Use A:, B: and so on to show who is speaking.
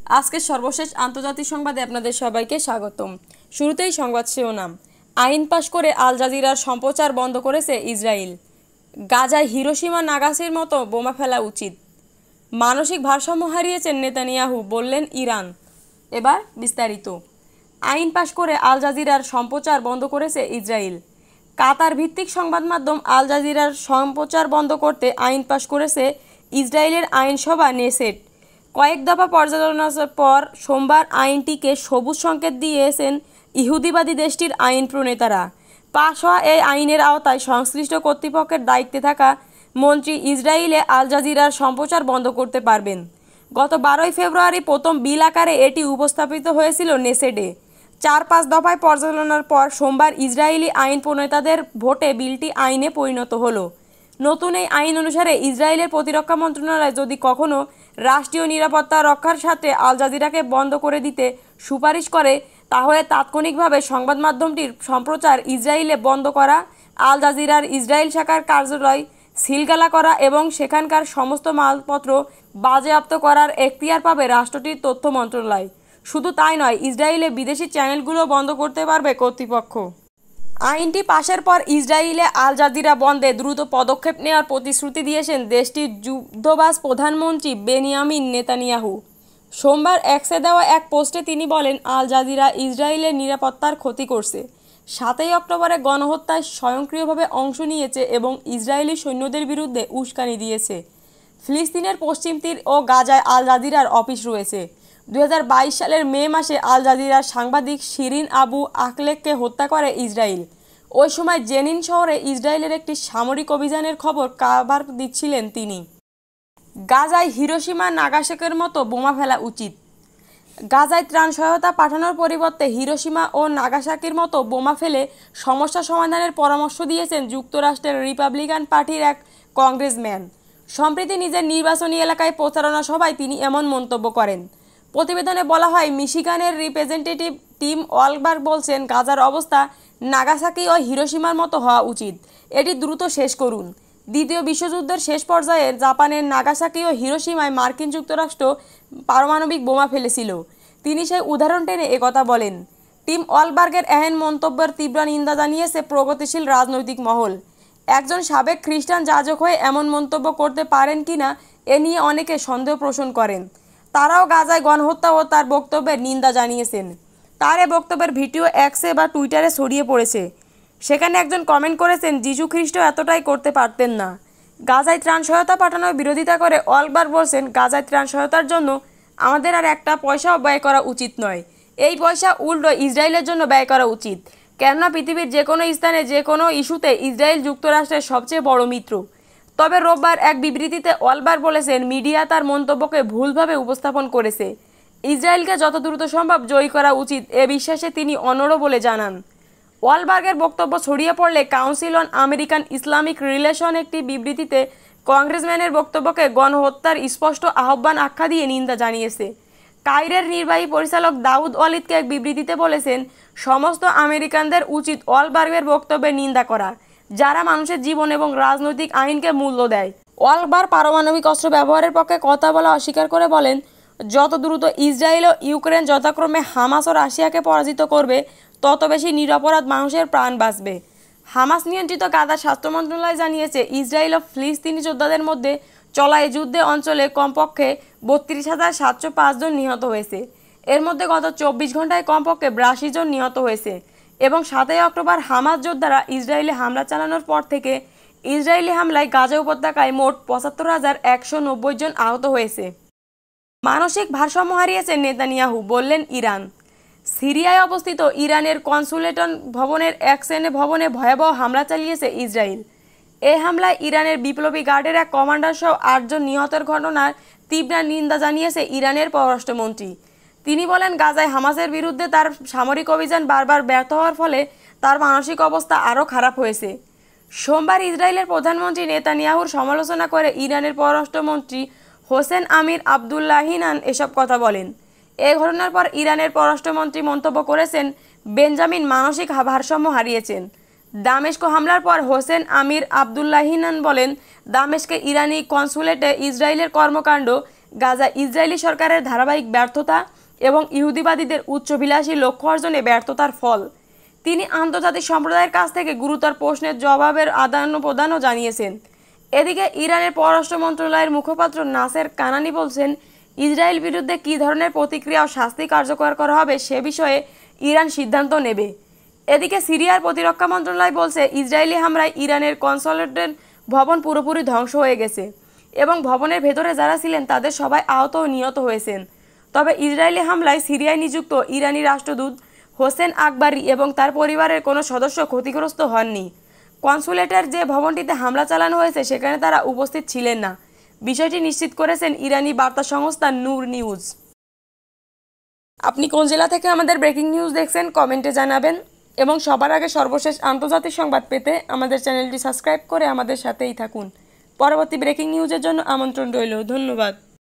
A: আজকের সর্বশেষ আন্তর্জাতিক সংবাদে আপনাদের সবাইকে স্বাগতম। শুরুতেই সংবাদ শিরোনাম। আইন পাশ করে আল জাজিরার সম্প্রচার বন্ধ করেছে ইসরায়েল। গাজায় হিরোশিমা নাগাসাকির মতো বোমা ফেলা উচিত। মানসিক ভারসাম্য হারিয়েছেন নেতানিয়াহু, বললেন ইরান। এবার বিস্তারিত। আইন পাশ করে আল জাজিরার সম্প্রচার বন্ধ করেছে ইসরায়েল। কাতার ভিত্তিক সংবাদ মাধ্যম আল জাজিরার সম্প্রচার বন্ধ করতে আইন পাশ করেছে ইসরায়েলের আইনসভা নেসেট। কয়েক দফা পর্যালোচনার পর সোমবার আইনটিকে সবুজ সংকেত দিয়েছেন ইহুদিবাদী দেশটির আইন প্রণেতারা। পাশ হওয়া এই আইনের আওতায় সংশ্লিষ্ট কর্তৃপক্ষের দায়িত্বে থাকা মন্ত্রী ইসরায়েলে আল জাজিরার সম্প্রচার বন্ধ করতে পারবেন। গত 12 ফেব্রুয়ারি প্রথম বিল আকারে এটি উপস্থাপিত হয়েছিল নেসেটে। 4-5 দফায় পর্যালোচনার পর সোমবার ইসরায়েলি আইন প্রণেতাদের ভোটে বিলটি আইনে পরিণত হলো। নতুন এই আইন অনুসারে ইসরায়েলের প্রতিরক্ষা মন্ত্রণালয় যদি কখনো রাষ্ট্রীয় নিরাপত্তা রক্ষার সাথে আল জাজিরাকে বন্ধ করে দিতে সুপারিশ করে, তাহলে তাৎক্ষণিকভাবে সংবাদ মাধ্যমটির সম্প্রচার ইসরায়েলে বন্ধ করা, আল জাজিরার ইসরায়েল শাখার কার্যালয় সিলগালা করা এবং সেখানকার সমস্ত মালপত্র বাজেয়াপ্ত করার এখতিয়ার পাবে রাষ্ট্রটির তথ্য মন্ত্রণালয়। শুধু তাই নয়, ইসরায়েলে বিদেশি চ্যানেলগুলো বন্ধ করতে পারবে কর্তৃপক্ষ। আইনটি পাশের পর ইসরায়েলে আল জাজিরা বন্ধে দ্রুত পদক্ষেপ নেওয়ার প্রতিশ্রুতি দিয়েছেন দেশটির যুদ্ধবাজ প্রধানমন্ত্রী বেনিয়ামিন নেতানিয়াহু। সোমবার এক্সে দেওয়া এক পোস্টে তিনি বলেন, আল জাজিরা ইসরায়েলের নিরাপত্তার ক্ষতি করছে। 7 অক্টোবরে গণহত্যায় স্বয়ংক্রিয়ভাবে অংশ নিয়েছে এবং ইসরায়েলি সৈন্যদের বিরুদ্ধে উস্কানি দিয়েছে। ফিলিস্তিনের পশ্চিম তীর ও গাজায় আল জাজিরার অফিস রয়েছে। 2022 সালের মে মাসে আল জাজিরার সাংবাদিক শিরিন আবু আকলেককে হত্যা করে ইসরায়েল। ওই সময় জেনিন শহরে ইসরায়েলের একটি সামরিক অভিযানের খবর কাভার দিচ্ছিলেন তিনি। গাজায় হিরোশিমা নাগাসাকির মতো বোমা ফেলা উচিত। গাজায় ত্রাণ সহায়তা পাঠানোর পরিবর্তে হিরোশিমা ও নাগাসাকির মতো বোমা ফেলে সমস্যা সমাধানের পরামর্শ দিয়েছেন যুক্তরাষ্ট্রের রিপাবলিকান পার্টির এক কংগ্রেসম্যান। সম্প্রতি নিজের নির্বাচনী এলাকায় প্রচারণা সভায় তিনি এমন মন্তব্য করেন। প্রতিবেদনে বলা হয়, মিশিগানের রিপ্রেজেন্টেটিভ টিম ওয়ালবার্গ বলছেন, গাজার অবস্থা নাগাসাকি ও হিরোশিমার মতো হওয়া উচিত। এটি দ্রুত শেষ করুন। দ্বিতীয় বিশ্বযুদ্ধের শেষ পর্যায়ে জাপানের নাগাসাকি ও হিরোশিমায় মার্কিন যুক্তরাষ্ট্র পারমাণবিক বোমা ফেলেছিল। তিনি সেই উদাহরণ টেনে একথা বলেন। টিম ওয়ালবার্গের এহেন মন্তব্যের তীব্র নিন্দা জানিয়েছে প্রগতিশীল রাজনৈতিক মহল। একজন সাবেক খ্রিস্টান যাজক হয়ে এমন মন্তব্য করতে পারেন কিনা এ নিয়ে অনেকে সন্দেহ পোষণ করেন। তারাও গাজায় গণহত্যা ও তার বক্তব্যের নিন্দা জানিয়েছেন। তার এ বক্তব্যের ভিডিও এক্সে বা টুইটারে ছড়িয়ে পড়েছে। সেখানে একজন কমেন্ট করেছেন, যিশু খ্রিস্ট এতটাই করতে পারতেন না। গাজায় ত্রাণ সহায়তা পাঠানোর বিরোধিতা করে ওয়ালবার্গ বলছেন, গাজায় ত্রাণ সহায়তার জন্য আমাদের আর একটা পয়সাও ব্যয় করা উচিত নয়। এই পয়সা উল্টো ইসরায়েলের জন্য ব্যয় করা উচিত, কেননা পৃথিবীর যে কোনো স্থানে যে কোনো ইস্যুতে ইসরায়েল যুক্তরাষ্ট্রের সবচেয়ে বড় মিত্র। তবে রোববার এক বিবৃতিতে ওয়ালবার্গ বলেছেন, মিডিয়া তার মন্তব্যকে ভুলভাবে উপস্থাপন করেছে। ইসরায়েলকে যত দ্রুত সম্ভব জয়ী করা উচিত এ বিশ্বাসে তিনি অনড় বলে জানান। ওয়ালবার্গের বক্তব্য ছড়িয়ে পড়লে council on American Islamic relation একটি বিবৃতিতে কংগ্রেসম্যানের বক্তব্যকে গণহত্যার স্পষ্ট আহ্বান আখ্যা দিয়ে নিন্দা জানিয়েছে। কায়রের নির্বাহী পরিচালক দাউদ ওয়ালিদকে এক বিবৃতিতে বলেছেন, সমস্ত আমেরিকানদের উচিত ওয়ালবার্গের বক্তব্যের নিন্দা করা, যারা মানুষের জীবন এবং রাজনৈতিক আইনকে মূল্য দেয়। ওয়ালবার্গ পারমাণবিক অস্ত্র ব্যবহারের পক্ষে কথা বলা অস্বীকার করে বলেন, যত দ্রুত ইসরায়েল ও ইউক্রেন যথাক্রমে হামাস ও রাশিয়াকে পরাজিত করবে, তত বেশি নিরপরাধ মানুষের প্রাণ বাঁচবে। হামাস নিয়ন্ত্রিত গাজার স্বাস্থ্য মন্ত্রণালয় জানিয়েছে, ইসরায়েল ও ফিলিস্তিনি যোদ্ধাদের মধ্যে চলা এই যুদ্ধে অঞ্চলে কমপক্ষে 32,705 জন নিহত হয়েছে। এর মধ্যে গত 24 ঘন্টায় কমপক্ষে 82 জন নিহত হয়েছে এবং 7 অক্টোবর হামাস যোদ্ধারা ইসরায়েলে হামলা চালানোর পর থেকে ইসরায়েলি হামলায় গাজা উপত্যকায় মোট 75,190 জন আহত হয়েছে। মানসিক ভারসাম্য হারিয়েছেন নেতানিয়াহু, বললেন ইরান। সিরিয়ায় অবস্থিত ইরানের কনসুলেট ভবনের এক শ্রেণী ভবনে ভয়াবহ হামলা চালিয়েছে ইসরায়েল। এই হামলায় ইরানের বিপ্লবী গার্ডের এক কমান্ডার সহ 8 জন নিহতের ঘটনার তীব্র নিন্দা জানিয়েছে ইরানের পররাষ্ট্রমন্ত্রী। তিনি বলেন, গাজায় হামাসের বিরুদ্ধে তার সামরিক অভিযান বারবার ব্যর্থ হওয়ার ফলে তার মানসিক অবস্থা আরও খারাপ হয়েছে। সোমবার ইসরায়েলের প্রধানমন্ত্রী নেতানিয়াহুর সমালোচনা করে ইরানের পররাষ্ট্রমন্ত্রী হোসেন আমির আবদুল্লাহিয়ান এসব কথা বলেন। এই ঘটনার পর ইরানের পররাষ্ট্রমন্ত্রী মন্তব্য করেছেন, বেঞ্জামিন মানসিক ভারসাম্য হারিয়েছেন। দামেস্ক হামলার পর হোসেন আমির আবদুল্লাহিয়ান বলেন, দামেস্কে ইরানি কনসুলেটে ইসরায়েলের কর্মকাণ্ড গাজা ইসরায়েলি সরকারের ধারাবাহিক ব্যর্থতা এবং ইহুদিবাদীদের উচ্চাভিলাষী লক্ষ্য অর্জনে ব্যর্থতার ফল। তিনি আন্তর্জাতিক সম্প্রদায়ের কাছ থেকে গুরুতর প্রশ্নের জবাবের আদান প্রদানও জানিয়েছেন। এদিকে ইরানের পররাষ্ট্র মন্ত্রণালয়ের মুখপাত্র নাসের কানানি বলছেন, ইসরায়েল বিরুদ্ধে কী ধরনের প্রতিক্রিয়া ও শাস্তি কার্যকর করা হবে সে বিষয়ে ইরান সিদ্ধান্ত নেবে। এদিকে সিরিয়ার প্রতিরক্ষা মন্ত্রণালয় বলছে, ইসরায়েলি হামলায় ইরানের কনসুলেটের ভবন পুরোপুরি ধ্বংস হয়ে গেছে এবং ভবনের ভেতরে যারা ছিলেন তাদের সবাই আহত ও নিহত হয়েছেন। তবে ইসরায়েলি হামলায় সিরিয়ায় নিযুক্ত ইরানি রাষ্ট্রদূত হোসেন আকবরী এবং তার পরিবারের কোনো সদস্য ক্ষতিগ্রস্ত হননি। কনসুলেটের যে ভবনটিতে হামলা চালানো হয়েছে সেখানে তারা উপস্থিত ছিলেন না। বিষয়টি নিশ্চিত করেছেন ইরানি বার্তা সংস্থা নূর নিউজ। আপনি কোন জেলা থেকে আমাদের ব্রেকিং নিউজ দেখছেন কমেন্টে জানাবেন এবং সবার আগে সর্বশেষ আন্তর্জাতিক সংবাদ পেতে আমাদের চ্যানেলটি সাবস্ক্রাইব করে আমাদের সাথেই থাকুন। পরবর্তী ব্রেকিং নিউজের জন্য আমন্ত্রণ রইল। ধন্যবাদ।